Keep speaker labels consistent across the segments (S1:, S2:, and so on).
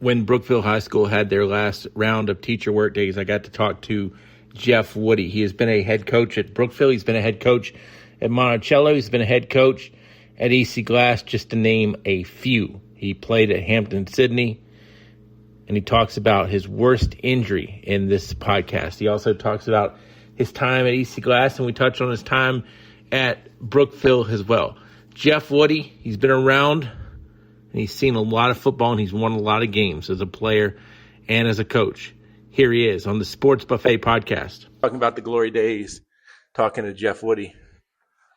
S1: when Brookville High School had their last round of teacher work days, I got to talk to Jeff Woody. He has been a head coach at Brookville. He's been a head coach at Monticello. He's been a head coach at EC Glass, just to name a few. He played at Hampton-Sydney, and he talks about his worst injury in this podcast. He also talks about his time at EC Glass, and we touched on his time at Brookville as well. Jeff Woody, he's been around, and he's seen a lot of football, and he's won a lot of games as a player and as a coach. Here he is on the Sports Buffet podcast. Talking about the glory days, talking to Jeff Woody.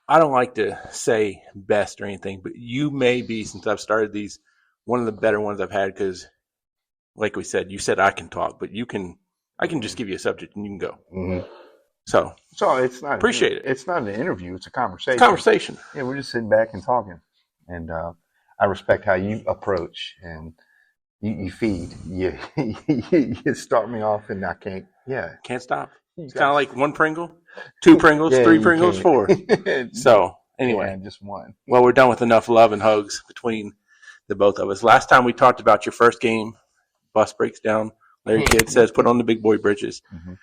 S1: I don't like to say best or anything, but you may be, since I've started these, one of the better ones I've had because, like we said, you said I can talk, but I can just give you a subject and you can go.
S2: Mm-hmm.
S1: So
S2: it's not
S1: appreciate it.
S2: It's not an interview; it's a conversation.
S1: Conversation.
S2: Yeah, we're just sitting back and talking, and I respect how you approach and you feed. You start me off, and I can't
S1: stop. It's kind of like one Pringle, two Pringles, three Pringles, four. So anyway,
S2: just one.
S1: Well, we're done with enough love and hugs between the both of us. Last time we talked about your first game, bus breaks down. Larry Kidd says, "Put on the big boy britches." Mm-hmm.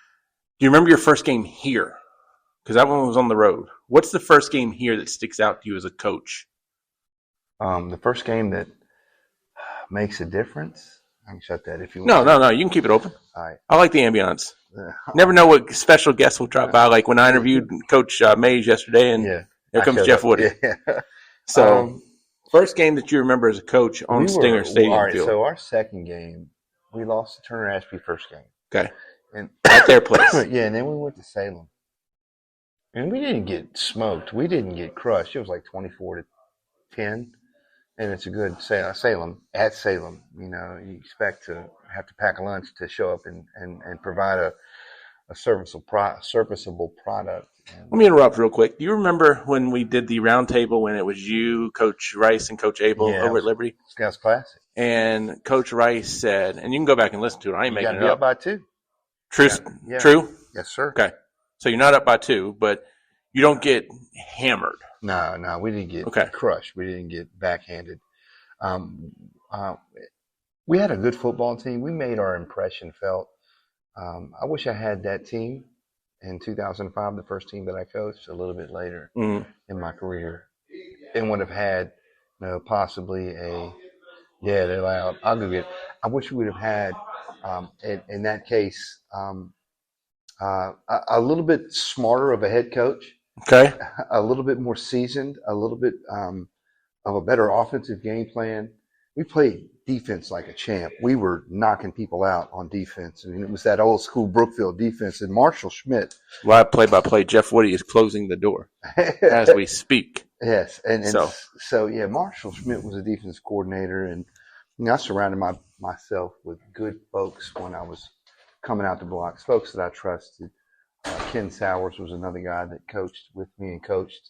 S1: Do you remember your first game here? Because that one was on the road. What's the first game here that sticks out to you as a coach?
S2: The first game that makes a difference. I can shut that if you want.
S1: No. You can keep it open.
S2: All right.
S1: I like the ambiance. Never know what special guests will drop by. Like when I interviewed Coach Mays yesterday, and there comes Jeff Woody. Yeah. So, first game that you remember as a coach on Stinger Stadium.
S2: All right. Field. So our second game, we lost to Turner Ashby first game.
S1: Okay. And at their place.
S2: Yeah, and then we went to Salem. And we didn't get smoked. We didn't get crushed. It was like 24-10. And it's a good Salem, at Salem. You know, you expect to have to pack a lunch to show up and provide a serviceable product.
S1: Let me interrupt real quick. Do you remember when we did the round table when it was you, Coach Rice, and Coach Abel over at Liberty?
S2: Scouts Classic.
S1: And Coach Rice said, and you can go back and listen to it. I ain't making it up.
S2: Up by 2.
S1: True?
S2: Yes, sir.
S1: Okay. So you're not up by 2, but you don't get hammered.
S2: No, we didn't get crushed. We didn't get backhanded. We had a good football team. We made our impression felt. I wish I had that team in 2005, the first team that I coached, a little bit later in my career, and would have had possibly they're loud. I'll go get it. I wish we would have had, in that case, a little bit smarter of a head coach.
S1: Okay.
S2: A little bit more seasoned, a little bit of a better offensive game plan. We played defense like a champ. We were knocking people out on defense. I mean, it was that old school Brookville defense. And Marshall Schmidt.
S1: Live play-by-play, Jeff Woody is closing the door as we speak.
S2: Yes. And so, Marshall Schmidt was a defense coordinator. And I surrounded myself with good folks when I was coming out the blocks, folks that I trusted. Ken Sowers was another guy that coached with me and coached.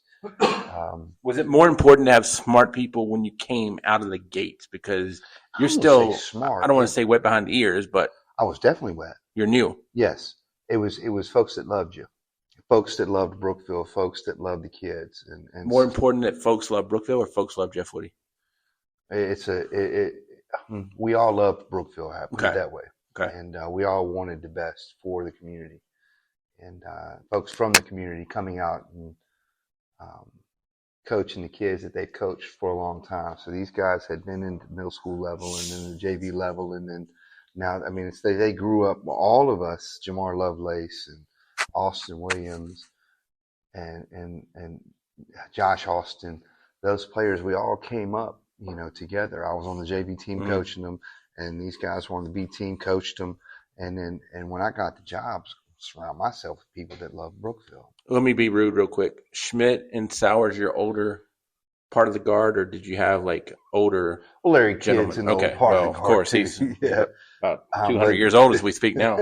S1: Was it more important to have smart people when you came out of the gates? Because you're still smart. I don't want to say wet behind the ears, but
S2: I was definitely wet.
S1: You're new.
S2: Yes. It was folks that loved you. Folks that loved Brookville, folks that loved the kids. And
S1: more important that folks love Brookville or folks love Jeff Woody?
S2: We all loved Brookville, put it that way.
S1: Okay.
S2: And we all wanted the best for the community. And folks from the community coming out and coaching the kids that they've coached for a long time. So these guys had been in the middle school level and then the JV level. And then now, I mean, they grew up, all of us, Jamar Lovelace and Austin Williams and Josh Austin, those players, we all came up, together. I was on the JV team coaching them, and these guys were on the B team, coached them. And when I got the jobs, surround myself with people that love Brookville.
S1: Let me be rude real quick. Schmidt and Sowers, your older part of the guard, or did you have like older
S2: Larry Kidd's an old part of the guard.
S1: Of course, he's about 200 years old as we speak now.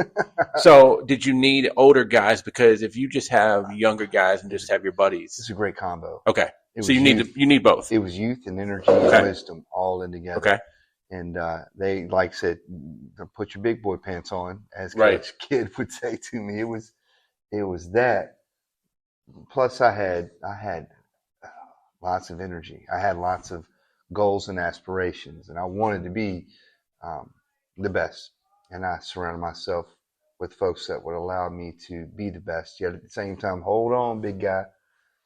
S1: So did you need older guys? Because if you just have younger guys and just have your buddies.
S2: It's a great combo.
S1: Okay. So you need both.
S2: It was youth and energy and wisdom all in together.
S1: Okay.
S2: And they, like said, put your big boy pants on, as Coach Kidd would say to me. It was that. Plus, I had lots of energy. I had lots of goals and aspirations, and I wanted to be the best, and I surrounded myself with folks that would allow me to be the best. Yet at the same time, hold on, big guy.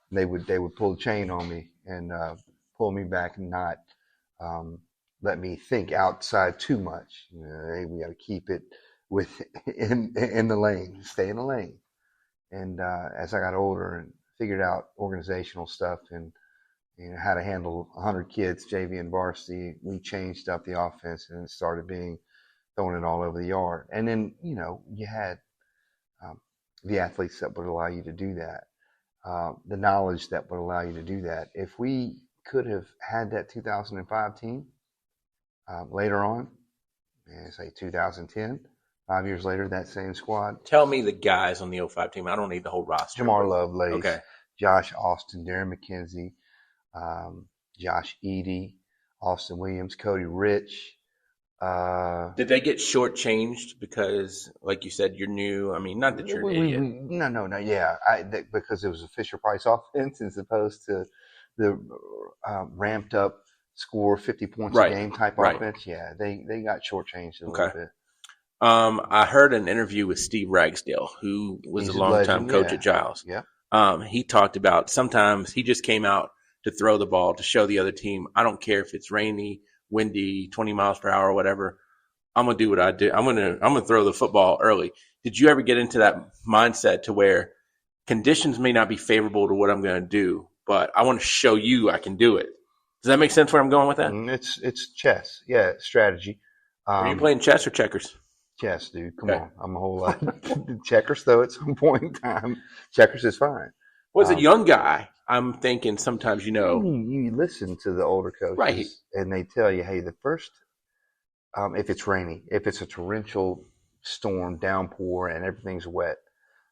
S2: And they would pull the chain on me and pull me back and not um, let me think outside too much. Hey, we got to keep it with in the lane, stay in the lane. And as I got older and figured out organizational stuff and how to handle 100 kids, JV and varsity, we changed up the offense and it started being throwing it all over the yard. And then you had um, the athletes that would allow you to do that, the knowledge that would allow you to do that. If we could have had that 2005 team later on, say 2010, 5 years later, that same squad.
S1: Tell me the guys on the '05 team. I don't need the whole roster.
S2: Jamar Lovelace,
S1: Okay.
S2: Josh Austin, Darren McKenzie, Josh Eady, Austin Williams, Cody Rich.
S1: Did they get shortchanged because, like you said, you're new? I mean, not that you're an idiot.
S2: No. Yeah, because it was a Fisher Price offense as opposed to the ramped up score 50 points a game type offense. Yeah, they got shortchanged a little bit.
S1: I heard an interview with Steve Ragsdale, who was a longtime coach at Giles.
S2: Yeah.
S1: He talked about sometimes he just came out to throw the ball to show the other team, I don't care if it's rainy, windy, 20 miles per hour, whatever. I'm gonna do what I do. I'm gonna throw the football early. Did you ever get into that mindset to where conditions may not be favorable to what I'm gonna do, but I want to show you I can do it? Does that make sense where I'm going with that?
S2: It's chess. Yeah, strategy.
S1: Are you playing chess or checkers?
S2: Chess, dude. Come on. I'm a whole lot. Checkers, though, at some point in time. Checkers is fine.
S1: Well, as a young guy, I'm thinking sometimes,
S2: you listen to the older coaches,
S1: right,
S2: and they tell you, hey, the first, if it's rainy, if it's a torrential storm, downpour, and everything's wet,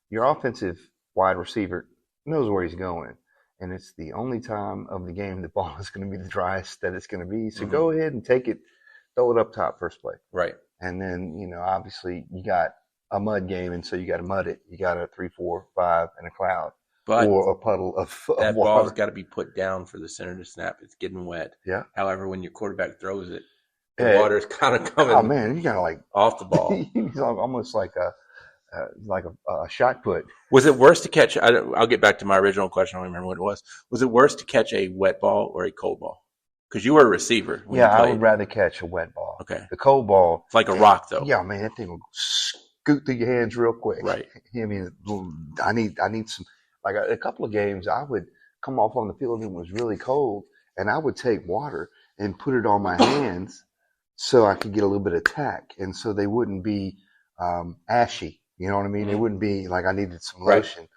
S2: your offensive wide receiver knows where he's going. And it's the only time of the game the ball is going to be the driest that it's going to be. So go ahead and take it, throw it up top first play.
S1: Right.
S2: And then, obviously you got a mud game, and so you got to mud it. You got a 3, 4, 5, and a cloud,
S1: but
S2: or a puddle of
S1: that
S2: water.
S1: ball's got to be put down for the center to snap. It's getting wet.
S2: Yeah.
S1: However, when your quarterback throws it, the water's kind of coming.
S2: Oh man, you got to
S1: off the ball.
S2: He's almost like a shot put.
S1: Was it worse to catch? I'll get back to my original question. I don't remember what it was. Was it worse to catch a wet ball or a cold ball? Because you were a receiver.
S2: I would rather catch a wet ball.
S1: Okay.
S2: The cold ball.
S1: It's like a rock, though.
S2: Yeah, man, that thing will scoot through your hands real quick.
S1: Right.
S2: I mean, I need some. Like a couple of games, I would come off on the field and it was really cold, and I would take water and put it on my hands so I could get a little bit of tack, and so they wouldn't be ashy. You know what I mean? They wouldn't be like I needed some lotion.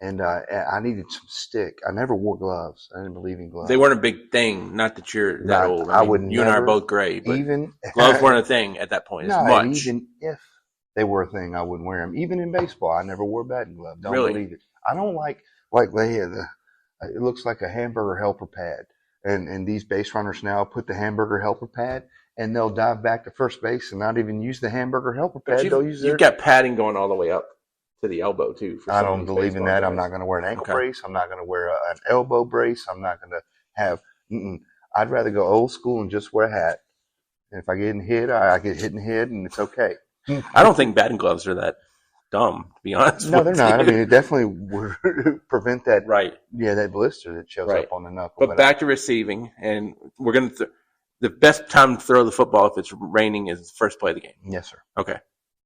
S2: And I needed some stick. I never wore gloves. I didn't believe in gloves.
S1: They weren't a big thing. Not that you're that old. I mean, you and I are both gray. But gloves weren't a thing at that point.
S2: Even if they were a thing, I wouldn't wear them. Even in baseball, I never wore batting gloves. Don't believe it. I don't like they have it looks like a hamburger helper pad. And these base runners now put the hamburger helper pad, and they'll dive back to first base and not even use the hamburger helper pad.
S1: You've got padding going all the way up to the elbow too.
S2: I don't believe in that. I'm not going to wear an ankle brace. I'm not going to wear an elbow brace. I'm not going to have. I'd rather go old school and just wear a hat. And if I get hit, I get hit in the head, and it's okay.
S1: I don't think batting gloves are that dumb, to be honest.
S2: No, they're not. I mean, it definitely would prevent that.
S1: Right.
S2: Yeah, that blister that shows up on the knuckle.
S1: But back to receiving, and we're going to. The best time to throw the football if it's raining is the first play of the game.
S2: Yes, sir.
S1: Okay.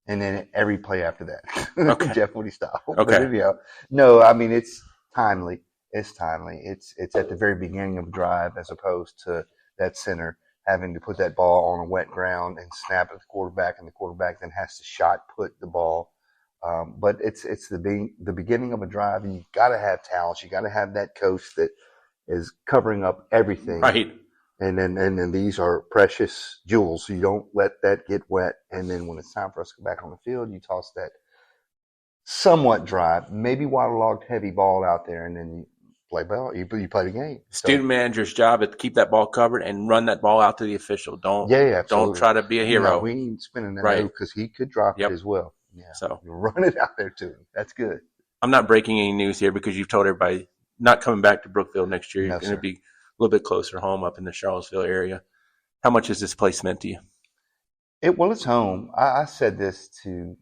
S2: And then every play after that.
S1: Okay.
S2: Jeff Woody style.
S1: Okay.
S2: No, I mean, it's timely. It's timely. It's at the very beginning of the drive as opposed to that center having to put that ball on a wet ground and snap at the quarterback, and the quarterback then has to shot put the ball. But it's the beginning of a drive, and you got to have talent. You got to have that coach that is covering up everything.
S1: Right.
S2: And then these are precious jewels. So you don't let that get wet. And then when it's time for us to go back on the field, you toss that somewhat dry, maybe waterlogged heavy ball out there, and then you play ball. You play the game.
S1: Student manager's job is to keep that ball covered and run that ball out to the official. Don't try to be a hero.
S2: No, we ain't spinning that move because he could drop it as well. Yeah.
S1: So
S2: you run it out there to him. That's good.
S1: I'm not breaking any news here because you've told everybody not coming back to Brookville next year. You're going to be a little bit closer home up in the Charlottesville area. How much has this place meant to you?
S2: It's home. I said this to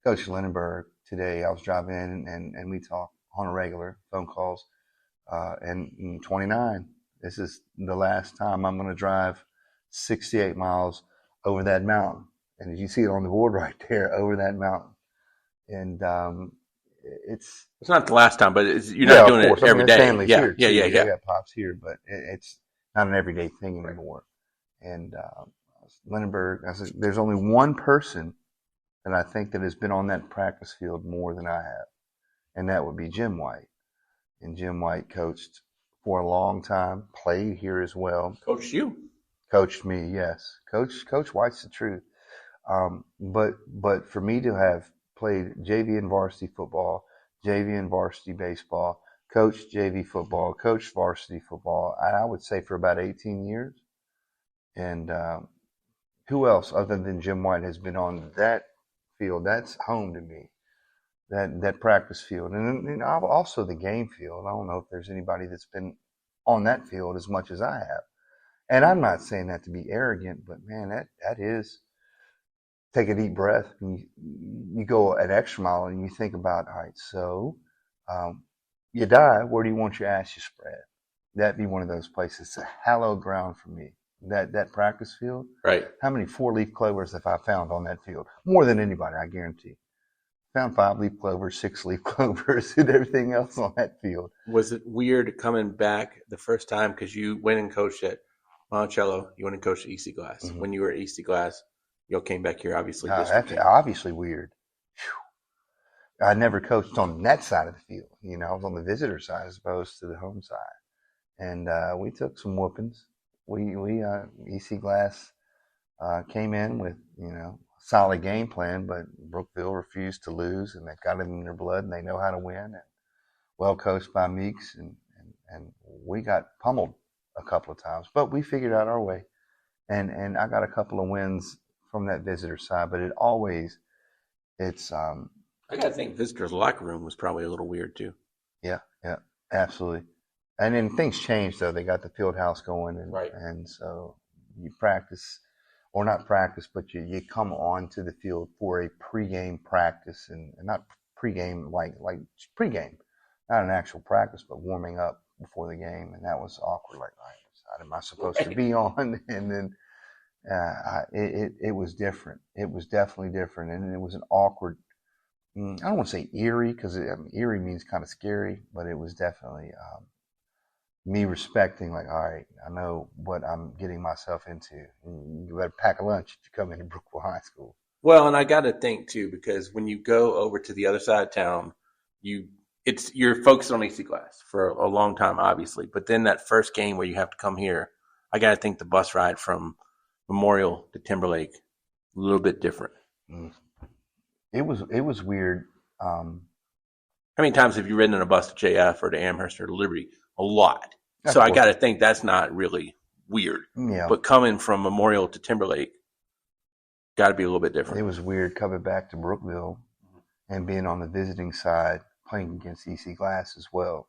S2: Coach Lindenberg today. I was driving in and we talk on a regular phone calls. And in 29, this is the last time I'm going to drive 68 miles over that mountain. And as you see it on the board right there, over that mountain. And
S1: It's not the last time, but you're
S2: yeah,
S1: not
S2: of
S1: doing
S2: course.
S1: it
S2: I
S1: every
S2: mean,
S1: day.
S2: family's
S1: Yeah,
S2: here
S1: yeah,
S2: too.
S1: yeah,
S2: I
S1: yeah.
S2: got pops here, but it's not an everyday thing anymore. And Lindenberg, I said, there's only one person that I think that has been on that practice field more than I have, and that would be Jim White. And Jim White coached for a long time, played here as well.
S1: Coached you?
S2: Coached me, yes. Coach White's the truth. But for me to have played JV and varsity football, JV and varsity baseball, coached JV football, coached varsity football, I would say for about 18 years. And who else other than Jim White has been on that field? That's home to me. That practice field, and also the game field. I don't know if there's anybody that's been on that field as much as I have. And I'm not saying that to be arrogant, but man, that is take a deep breath. And you go an extra mile and you think about, all right, so you die. Where do you want your ashes spread? That'd be one of those places. It's a hallowed ground for me. That practice field.
S1: Right.
S2: How many 4-leaf clovers have I found on that field? More than anybody, I guarantee. Found 5-leaf clovers, 6-leaf clovers, and everything else on that field.
S1: Was it weird coming back the first time because you went and coached at Monticello, you went and coached at EC Glass.
S2: Mm-hmm.
S1: When you were at EC Glass, you all came back here, obviously.
S2: That's obviously weird. Whew. I never coached on that side of the field. You know, I was on the visitor side as opposed to the home side, and we took some whoopings. We EC Glass came in with solid game plan, but Brookville refused to lose, and they've got it in their blood, and they know how to win. And well coached by Meeks, and we got pummeled a couple of times, but we figured out our way. And I got a couple of wins from that visitor side, but it's
S1: I gotta think visitors' locker room was probably a little weird too.
S2: Yeah, absolutely. And then things changed though. They got the field house going,
S1: Right.
S2: And so you practice. Or not practice, but you come on to the field for a pregame practice, and not pregame like pregame, not an actual practice, but warming up before the game, and that was awkward. Like, what side am I supposed to be on? And then it was different. It was definitely different, and it was an awkward. I don't want to say eerie because eerie means kind of scary, but it was definitely me respecting, like, all right, I know what I'm getting myself into. You better pack a lunch if you come into Brookville High School.
S1: Well, and I got to think too, because when you go over to the other side of town, you're focused on EC Glass for a long time, obviously. But then that first game where you have to come here, I got to think the bus ride from Memorial to Timberlake a little bit different.
S2: It was weird.
S1: How many times have you ridden in a bus to JF or to Amherst or to Liberty? A lot. So I got to think that's not really weird.
S2: Yeah.
S1: But coming from Memorial to Timberlake, got to be a little bit different.
S2: It was weird coming back to Brookville and being on the visiting side, playing against EC Glass as well.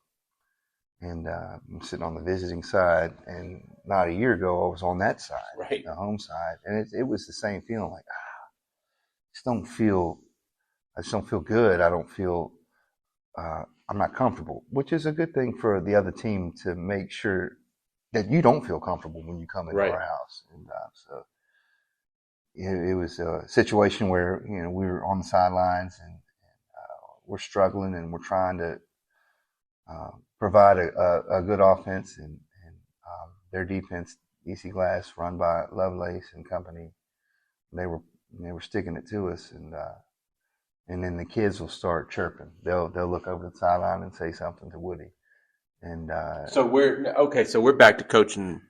S2: And I'm sitting on the visiting side, and not a year ago I was on that side,
S1: right,
S2: the home side, and it was the same feeling. Like, I just don't feel good. I don't feel. I'm not comfortable, which is a good thing for the other team to make sure that you don't feel comfortable when you come into our house. And so it was a situation where we were on the sidelines and we're struggling and we're trying to provide a good offense and their defense, EC Glass, run by Lovelace and company, they were sticking it to us, and then the kids will start chirping. They'll look over the sideline and say something to Woody. And
S1: so we're back to coaching.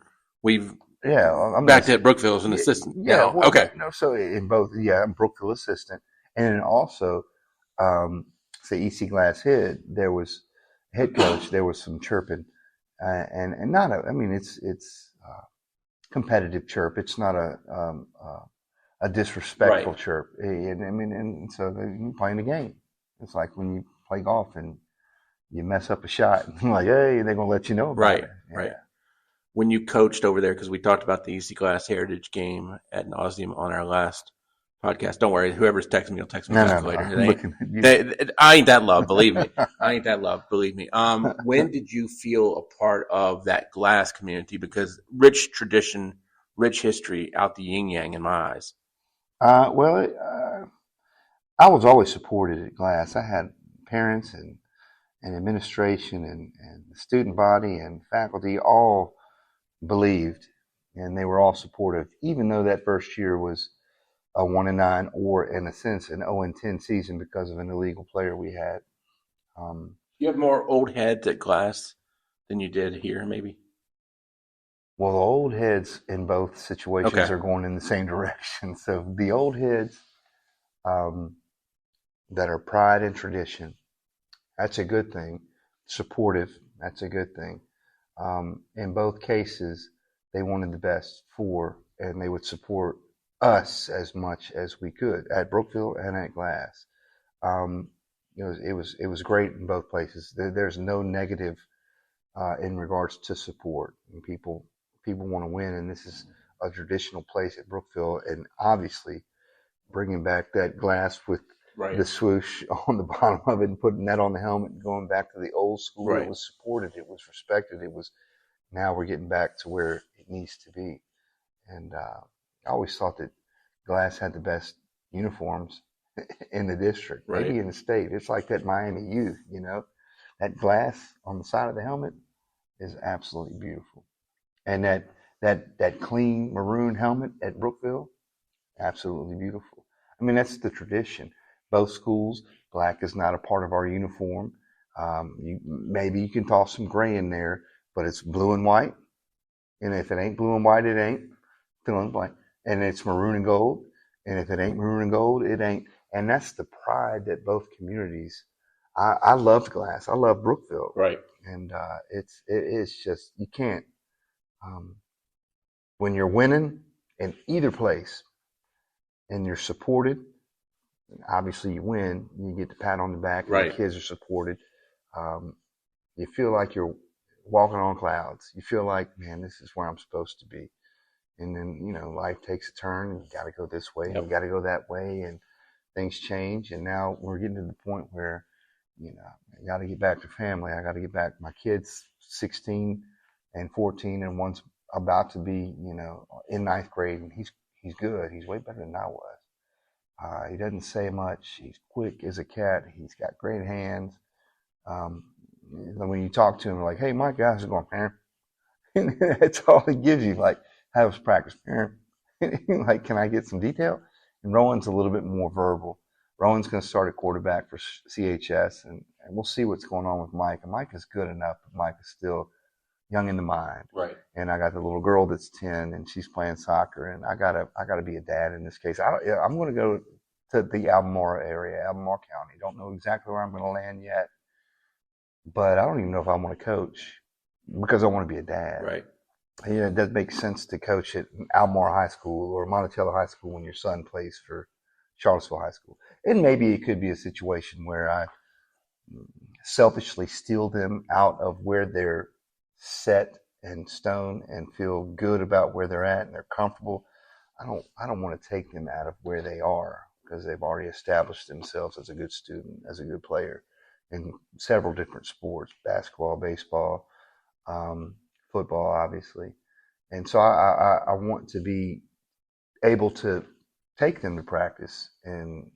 S1: I'm back to Brookville as an assistant.
S2: Yeah.
S1: Well, okay.
S2: So in both, I'm Brookville assistant, and then also, say EC Glass head. There was head coach. There was some chirping, and not it's competitive chirp. It's not a disrespectful chirp. And so you're playing the game. It's like when you play golf and you mess up a shot, and you're like, hey, they're gonna let you know about it.
S1: Right. when you coached over there, because we talked about the EC Glass Heritage game at nauseum on our last podcast. Don't worry, whoever's texting me will text me back later.
S2: I'm looking at you.
S1: I ain't that love, believe me. I ain't that love, believe me. When did you feel a part of that glass community? Because rich tradition, rich history out the yin yang in my eyes.
S2: Well, I was always supported at Glass. I had parents and administration and the student body and faculty all believed, and they were all supportive, even though that first year was a 1-9 or, in a sense, an 0-10 season because of an illegal player we had.
S1: You have more old heads at Glass than you did here, maybe?
S2: Well, the old heads in both situations are going in the same direction. So the old heads that are pride and tradition, that's a good thing. Supportive, that's a good thing. In both cases, they wanted the best for, and they would support us as much as we could at Brookville and at Glass. It was great in both places. There's no negative in regards to support. And people want to win, and this is a traditional place at Brookville, and obviously bringing back that glass with the swoosh on the bottom of it and putting that on the helmet and going back to the old school. It was supported, it was respected, now we're getting back to where it needs to be. And I always thought that Glass had the best uniforms in the district, maybe in the state. It's like that Miami youth, that glass on the side of the helmet is absolutely beautiful. And that clean maroon helmet at Brookville, absolutely beautiful. I mean, that's the tradition. Both schools, black is not a part of our uniform. Maybe you can toss some gray in there, but it's blue and white. And if it ain't blue and white, it ain't fill in the blank. And it's maroon and gold. And if it ain't maroon and gold, it ain't. And that's the pride that both communities. I loved Glass. I love Brookville.
S1: Right.
S2: And it's just, you can't. When you're winning in either place and you're supported, obviously you win, you get the pat on the back, and the kids are supported. You feel like you're walking on clouds. You feel like, man, this is where I'm supposed to be. And then, life takes a turn, and you got to go this way, and you got to go that way, and things change. And now we're getting to the point where, I got to get back to family. I got to get back. My kid's 16 and 14, and one's about to be, in ninth grade, and he's good. He's way better than I was. He doesn't say much. He's quick as a cat. He's got great hands. When you talk to him, like, hey, my guys are going, man. That's all he gives you. Like, how was practice, man? Like, can I get some detail? And Rowan's a little bit more verbal. Rowan's going to start at quarterback for CHS, and we'll see what's going on with Mike. And Mike is good enough, but Mike is still young in the mind.
S1: Right.
S2: And I got the little girl that's 10, and she's playing soccer, and I gotta be a dad in this case. I'm going to go to the Albemarle area, Albemarle County. Don't know exactly where I'm going to land yet, but I don't even know if I want to coach because I want to be a dad.
S1: Right.
S2: It does make sense to coach at Albemarle High School or Monticello High School when your son plays for Charlottesville High School. And maybe it could be a situation where I selfishly steal them out of where they're set in stone and feel good about where they're at and they're comfortable. I don't want to take them out of where they are because they've already established themselves as a good student, as a good player in several different sports, basketball, baseball, football, obviously. And so I want to be able to take them to practice and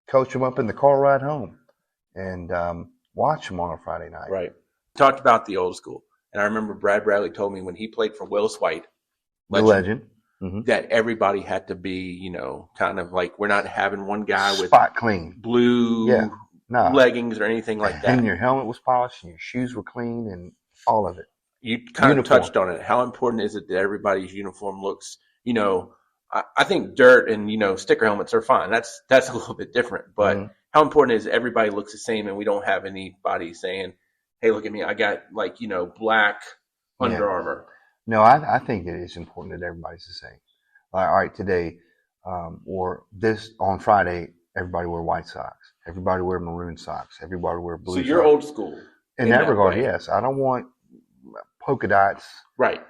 S2: coach them up in the car ride home and watch them on a Friday night.
S1: Right. Talked about the old school. And I remember Brad Bradley told me when he played for Willis White,
S2: the legend.
S1: That everybody had to be, kind of like, we're not having one guy with
S2: spot clean
S1: blue leggings or anything like that.
S2: And your helmet was polished and your shoes were clean and all of it.
S1: You kind of touched on it. How important is it that everybody's uniform looks, I think dirt and, sticker helmets are fine. That's a little bit different. But how important is everybody looks the same and we don't have anybody saying, hey, look at me, I got black Under Armour.
S2: No, I think it is important that everybody's the same. All right, today or this on Friday, everybody wear white socks. Everybody wear maroon socks. Everybody wear blue socks.
S1: So you're old school.
S2: In that regard, yes. I don't want polka dots.
S1: Right.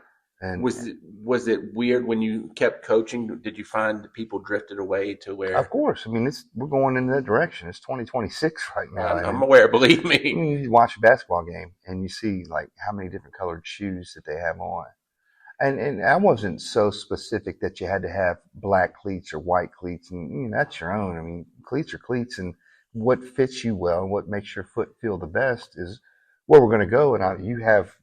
S2: And
S1: Was it weird when you kept coaching? Did you find that people drifted away to
S2: of
S1: where?
S2: course, I mean, we're going in that direction. It's 2026 right now,
S1: I'm
S2: and
S1: aware. Believe me.
S2: you watch a basketball game and you see like how many different colored shoes that they have on. And I wasn't so specific that you had to have black cleats or white cleats, and that's your own. I mean, cleats are cleats, and what fits you well and what makes your foot feel the best is where we're going to go. And you have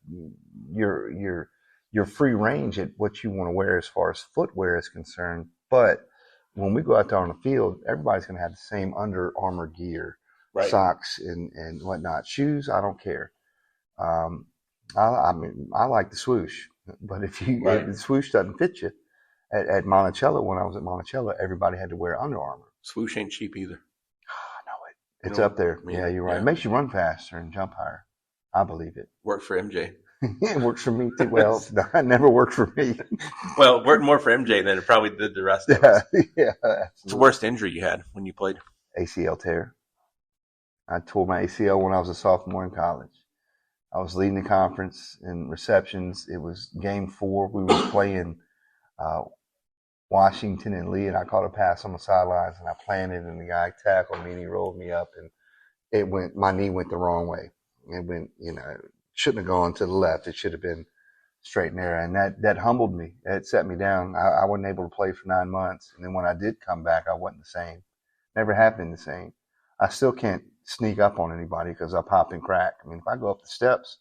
S2: your your your free range at what you want to wear as far as footwear is concerned. But when we go out there on the field, everybody's going to have the same Under Armour gear,
S1: Right.
S2: socks and whatnot. Shoes, I don't care. Um, I mean, I like the swoosh, but if
S1: Right.
S2: the swoosh doesn't fit you, at Monticello, when I was at Monticello, everybody had to wear Under Armour.
S1: Swoosh ain't cheap either.
S2: I know it. It's up there. Yeah, you're right.
S1: Yeah.
S2: It makes you run faster and jump higher. I believe it.
S1: Worked for MJ.
S2: It works for me too. Well, it never worked for me.
S1: Well, it worked more for MJ than it probably did the rest of us.
S2: Yeah,
S1: What's the worst injury you had when you played?
S2: ACL tear. I tore my ACL when I was a sophomore in college. I was leading the conference in receptions. It was game 4. We were playing Washington and Lee, and I caught a pass on the sidelines, and I planted, and the guy tackled me, and he rolled me up, and my knee went the wrong way. It went, it shouldn't have gone to the left. It should have been straight and narrow, and that humbled me. It set me down. I wasn't able to play for 9 months, and then when I did come back, I wasn't the same. Never have been the same. I still can't sneak up on anybody because I pop and crack. I mean, if I go up the steps,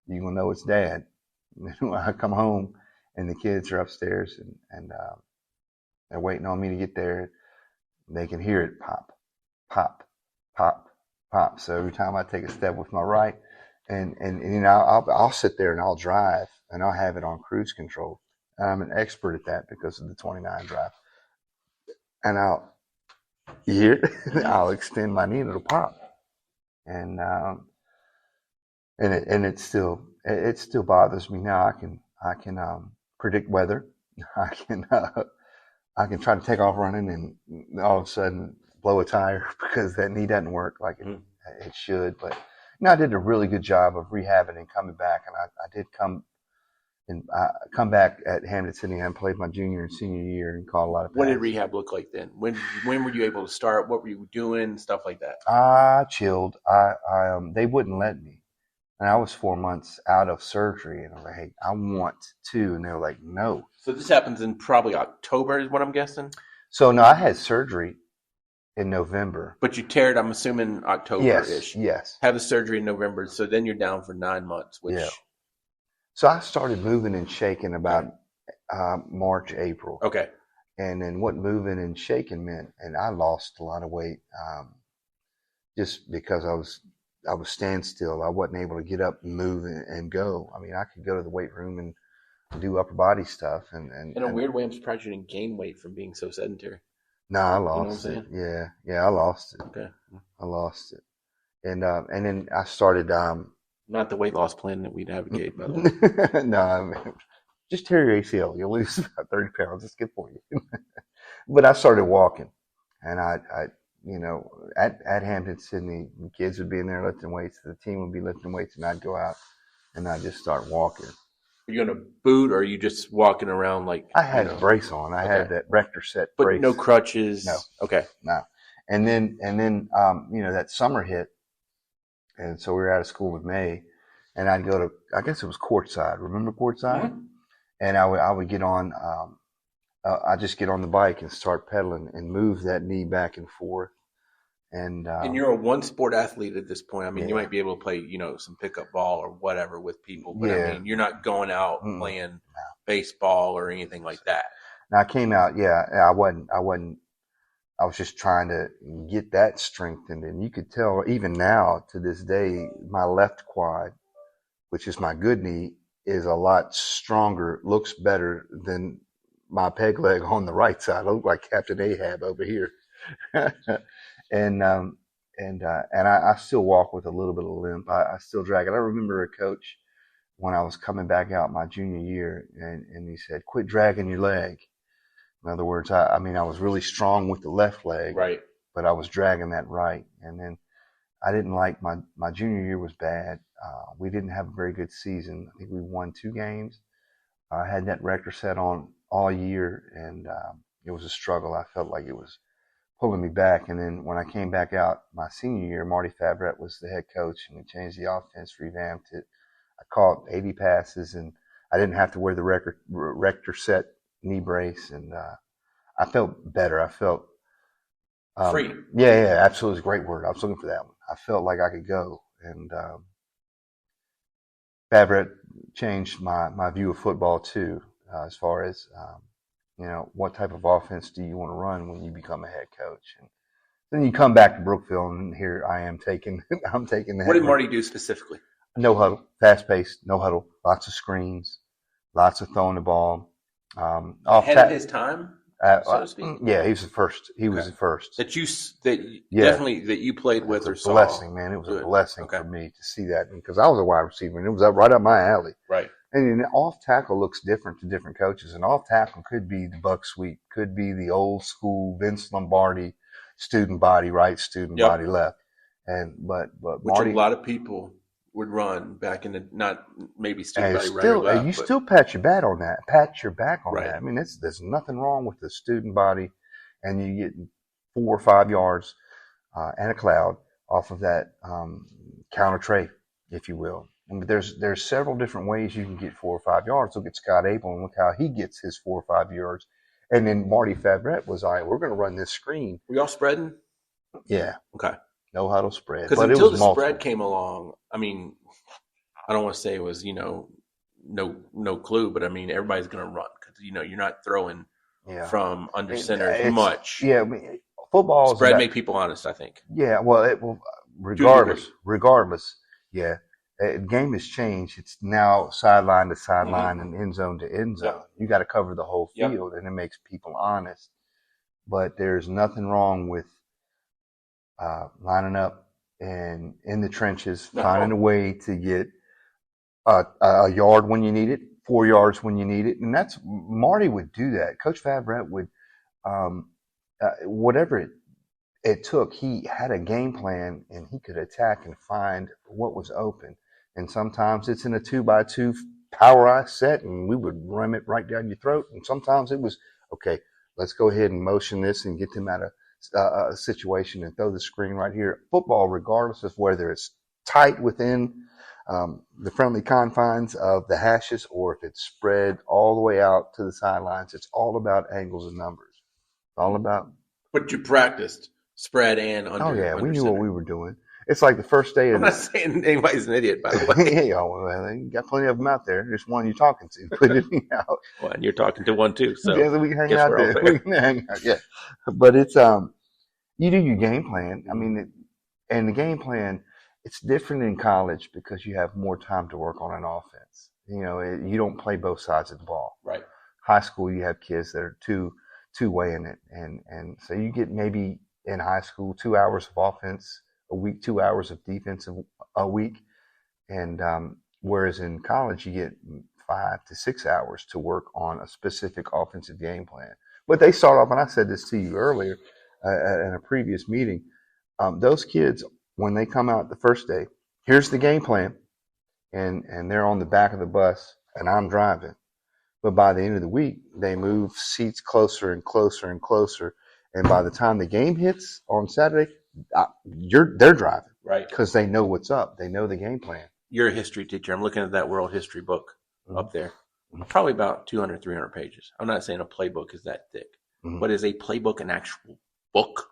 S2: you're going to know it's dad. When I come home and the kids are upstairs and they're waiting on me to get there, they can hear it pop, pop, pop, pop. So every time I take a step with my right, and I'll sit there and I'll drive and I'll have it on cruise control. And I'm an expert at that because of the 29 drive. And you hear it? I'll extend my knee and it'll pop. And it still bothers me now. I can predict weather. I can try to take off running and all of a sudden blow a tire because that knee doesn't work like it should. But I did a really good job of rehabbing and coming back, and I did come back at Hampton City and played my junior and senior year and caught a lot of passes.
S1: What did rehab look like then? When were you able to start? What were you doing? Stuff like that.
S2: I chilled. They wouldn't let me. And I was 4 months out of surgery, and I was like, "Hey, I want to," and they were like, "No."
S1: So this happens in probably October, is what I'm guessing.
S2: So no, I had surgery in November.
S1: But you tear it, I'm assuming October-ish.
S2: Yes.
S1: Have the surgery in November, so then you're down for 9 months. Which.
S2: Yeah. So I started moving and shaking about March, April.
S1: Okay.
S2: And then what moving and shaking meant, and I lost a lot of weight just because I was standstill. I wasn't able to get up and move and go. I mean, I could go to the weight room and do upper body stuff.
S1: In a weird way, I'm surprised you didn't gain weight from being so sedentary.
S2: No, I lost it. Yeah, I lost it.
S1: Okay.
S2: I lost it. And then I started.
S1: Not the weight loss plan that we'd advocate, by the way.
S2: No, I mean, just tear your ACL. You'll lose about 30 pounds. It's good for you. But I started walking, and I at Hampton Sydney, the kids would be in there lifting weights. The team would be lifting weights, and I'd go out and I'd just start walking.
S1: Are you in a boot, or are you just walking around like?
S2: I had a brace on. I had that Rector set brace.
S1: But no crutches.
S2: No.
S1: Okay.
S2: No. And then that summer hit, and so we were out of school with May, and I'd go to, I guess it was Courtside. Remember Courtside? Mm-hmm. And I would get on. I just get on the bike and start pedaling and move that knee back and forth. And
S1: you're a one sport athlete at this point. I mean, you might be able to play, some pickup ball or whatever with people, but I mean, you're not going out and playing baseball or anything like that.
S2: Now I came out, I wasn't. I was just trying to get that strengthened, and you could tell even now to this day, my left quad, which is my good knee, is a lot stronger, looks better than my peg leg on the right side. I look like Captain Ahab over here. And I still walk with a little bit of limp. I still drag it. I remember a coach when I was coming back out my junior year, and he said, "Quit dragging your leg." In other words, I was really strong with the left leg,
S1: right,
S2: but I was dragging that right. And then I didn't like my junior year was bad. We didn't have a very good season. I think we won 2 games. I had that Rector set on all year, and it was a struggle. I felt like it was pulling me back. And then when I came back out my senior year, Marty Favret was the head coach, and we changed the offense, revamped it. I caught 80 passes, and I didn't have to wear the Rector set knee brace, and I felt better. I felt
S1: Free.
S2: Yeah, absolutely. It's a great word. I was looking for that one. I felt like I could go, and Favret changed my view of football too, as far as what type of offense do you want to run when you become a head coach. And then you come back to Brookville, and here I am taking I'm taking that.
S1: What did Marty do specifically?
S2: No huddle, fast paced, no huddle, lots of screens, lots of throwing the ball.
S1: Ahead of his time, so to speak.
S2: Yeah, he was the first. He was the first
S1: definitely that you played with or saw.
S2: Blessing, man. It was a blessing for me to see that, because I was a wide receiver, and it was right up my alley.
S1: Right.
S2: And off tackle looks different to different coaches. And off tackle could be the buck sweep, could be the old school Vince Lombardi, student body right, student body left. But
S1: which Marty, a lot of people would run back in the not maybe student body right or left.
S2: You still pat your back on that. Pat your back on that. I mean, there's nothing wrong with the student body, and you get 4 or 5 yards and a cloud off of that counter tray, if you will. And there's several different ways you can get 4 or 5 yards. Look at Scott Abel and look how he gets his 4 or 5 yards. And then Marty Favret was, all right, we're going to run this screen.
S1: Were y'all spreading?
S2: Yeah.
S1: Okay.
S2: No huddle spread.
S1: Because until the spread came along, I mean, I don't want to say it was, no clue, but I mean, everybody's going to run because, you're not throwing from under center much.
S2: Yeah. I mean, football
S1: spread made people honest, I think.
S2: Yeah. Well, regardless. Yeah. The game has changed. It's now sideline to sideline and end zone to end zone. Yep. You got to cover the whole field, and it makes people honest. But there's nothing wrong with lining up and in the trenches, finding a way to get a yard when you need it, 4 yards when you need it. And that's Marty would do that. Coach Favret would, whatever it took, he had a game plan, and he could attack and find what was open. And sometimes it's in a 2x2 power eye set, and we would ram it right down your throat. And sometimes it was, okay, let's go ahead and motion this and get them out of a situation and throw the screen right here. Football, regardless of whether it's tight within the friendly confines of the hashes or if it's spread all the way out to the sidelines, it's all about angles and numbers. It's all about.
S1: But you practiced spread and under.
S2: Oh, yeah, we knew
S1: center.
S2: what we were doing. It's like the first day.
S1: I'm not saying anybody's an idiot, by the way.
S2: Yeah, well, you got plenty of them out there. There's one you're talking to. Put it out.
S1: Well, and you're talking to one too, so
S2: yeah, we can hang out there. We can hang out, yeah. But it's you do your game plan. I mean, and the game plan, it's different in college because you have more time to work on an offense. You don't play both sides of the ball.
S1: Right.
S2: High school, you have kids that are two-way in it, and so you get maybe in high school 2 hours of offense a week, 2 hours of defense a week. And whereas in college, you get 5 to 6 hours to work on a specific offensive game plan. But they start off, and I said this to you earlier in a previous meeting, those kids, when they come out the first day, here's the game plan, and they're on the back of the bus, and I'm driving. But by the end of the week, they move seats closer and closer and closer. And by the time the game hits on Saturday, they're driving,
S1: right?
S2: Because they know what's up. They know the game plan.
S1: You're a history teacher. I'm looking at that world history book up there. Probably about 200, 300 pages. I'm not saying a playbook is that thick, but is a playbook an actual book?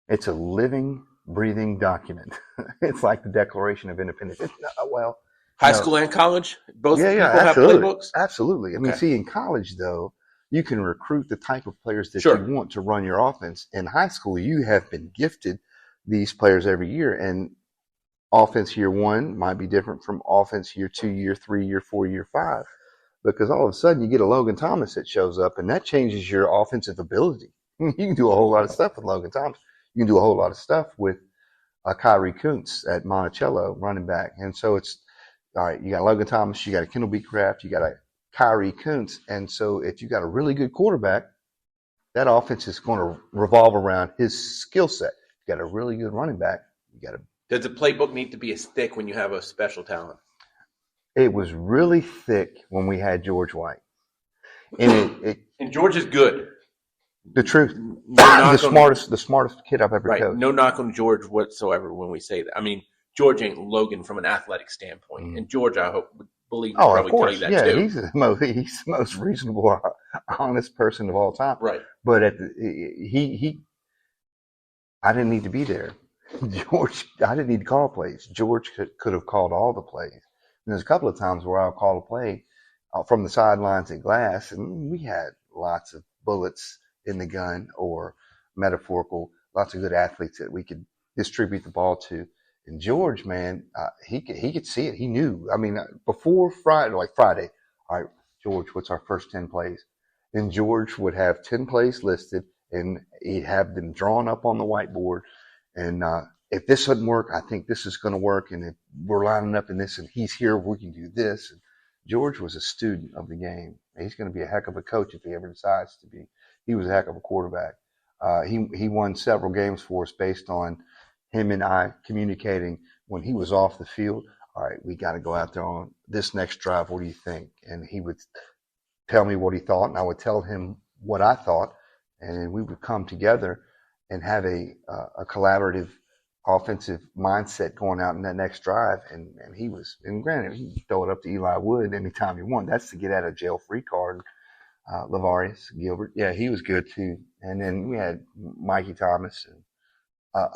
S2: It's a living, breathing document. It's like the Declaration of Independence.
S1: High school and college, both people
S2: absolutely.
S1: have playbooks.
S2: Absolutely. I mean, see, in college though, you can recruit the type of players that
S1: Sure.
S2: you want to run your offense. In high school, you have been gifted these players every year, and offense year 1 might be different from offense year 2, year 3, year 4, year 5, because all of a sudden you get a Logan Thomas that shows up, and that changes your offensive ability. You can do a whole lot of stuff with Logan Thomas. You can do a whole lot of stuff with Kyrie Kuntz at Monticello, running back. And so it's, all right, you got Logan Thomas, you got a Kendall B. Craft, you got a Kyrie Kuntz. And so if you got a really good quarterback, that offense is going to revolve around his skill set. You got a really good running back, you got a.
S1: Does the playbook need to be as thick when you have a special talent?
S2: It was really thick when we had George White. And
S1: and George is good.
S2: The truth,
S1: No
S2: the smartest kid I've ever coached.
S1: No knock on George whatsoever when we say that. I mean, George ain't Logan from an athletic standpoint, and George, I hope, believe, probably tell you that too.
S2: He's the most reasonable, honest person of all time.
S1: Right.
S2: But I didn't need to be there. George, I didn't need to call plays. George could have called all the plays. And there's a couple of times where I'll call a play from the sidelines at Glass, and we had lots of bullets in the gun, or metaphorical, lots of good athletes that we could distribute the ball to. And George, man, he could see it. He knew. I mean, before Friday, all right, George, what's our first 10 plays? And George would have 10 plays listed, and he'd have them drawn up on the whiteboard. And if this doesn't work, I think this is going to work. And if we're lining up in this, and he's here, we can do this. And George was a student of the game. He's going to be a heck of a coach if he ever decides to be. He was a heck of a quarterback. He won several games for us based on him and I communicating when he was off the field. All right, we got to go out there on this next drive. What do you think? And he would tell me what he thought, and I would tell him what I thought, and we would come together and have a collaborative offensive mindset going out in that next drive. And he was, and granted, he'd throw it up to Eli Wood anytime he wanted. That's to get out of jail free card. Lavarius Gilbert, yeah, he was good too. And then we had Mikey Thomas and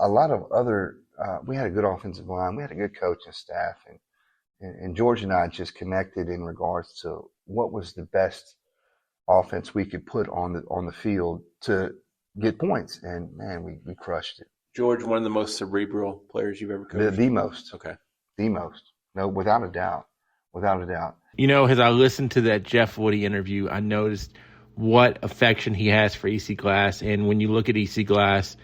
S2: a lot of other. We had a good offensive line. We had a good coaching staff, and George and I just connected in regards to what was the best offense we could put on the field to get points. And man, we crushed it.
S1: George, one of the most cerebral players you've ever coached.
S2: The most.
S1: Okay.
S2: The most. No, without a doubt. Without a doubt.
S1: You know, as I listened to that Jeff Woody interview, I noticed what affection he has for EC Glass. And when you look at EC Glass,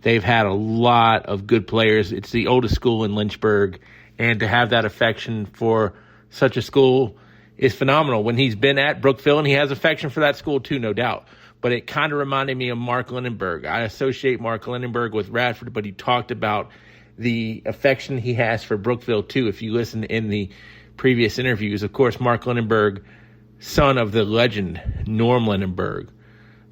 S1: they've had a lot of good players. It's the oldest school in Lynchburg. And to have that affection for such a school is phenomenal. When he's been at Brookville, and he has affection for that school too, no doubt. But it kind of reminded me of Mark Lindenberg. I associate Mark Lindenberg with Radford, but he talked about the affection he has for Brookville too. If you listen in the previous interviews, of course, Mark Lindenberg, son of the legend Norm Lindenberg.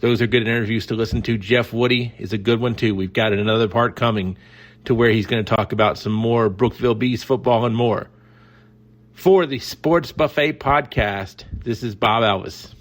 S1: Those are good interviews to listen to. Jeff Woody is a good one too. We've got another part coming to where he's going to talk about some more Brookville Bees football and more. For the Sports Buffet podcast, this is Bob Elvis.